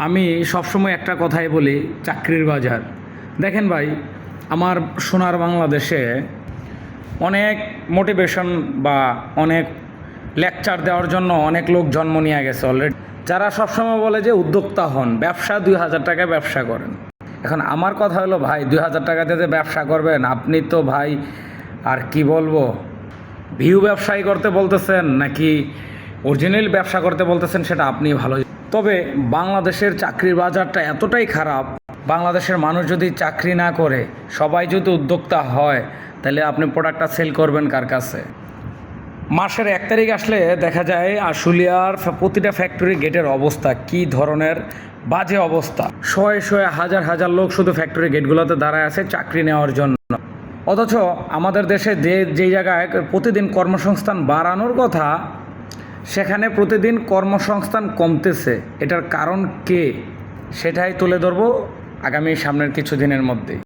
আমি সবসময় একটা কথাই বলি, চাকরির বাজার। দেখেন ভাই, আমার সোনার বাংলাদেশে অনেক মোটিভেশন বা অনেক লেকচার দেওয়ার জন্য অনেক লোক জন্ম নিয়ে গেছে অলরেডি, যারা সবসময় বলে যে উদ্যোক্তা হন, ব্যবসা 2000 টাকায় ব্যবসা করেন। এখন আমার কথা হলো ভাই, 2000 টাকা দিয়ে ব্যবসা করবেন, আপনি তো ভাই আর কি বলবো, ভিউ ব্যবসায়ী করতে বলতেছেন নাকি অরিজিনাল ব্যবসা করতে বলতেছেন সেটা আপনি ভালো। তবে বাংলাদেশের চাকরির বাজারটা এতটাই খারাপ, বাংলাদেশের মানুষ যদি চাকরি না করে, সবাই যদি উদ্যোক্তা হয়, তাহলে আপনি প্রোডাক্টটা সেল করবেন কার কাছে? মাসের 1 তারিখ আসলে দেখা যায় আশুলিয়ার প্রতিটা ফ্যাক্টরি গেটের অবস্থা কী ধরনের বাজে অবস্থা। শয়ে শয়ে হাজার হাজার লোক শুধু ফ্যাক্টরি গেটগুলোতে দাঁড়ায় আছে চাকরি নেওয়ার জন্য। অথচ আমাদের দেশে যেই জায়গায় প্রতিদিন কর্মসংস্থান বাড়ানোর কথা, সেখানে প্রতিদিন কর্মসংস্থান কমতেছে। এটার কারণ কে, সেটাই তুলে ধরবো আগামী সামনের কিছু দিনের মধ্যেই।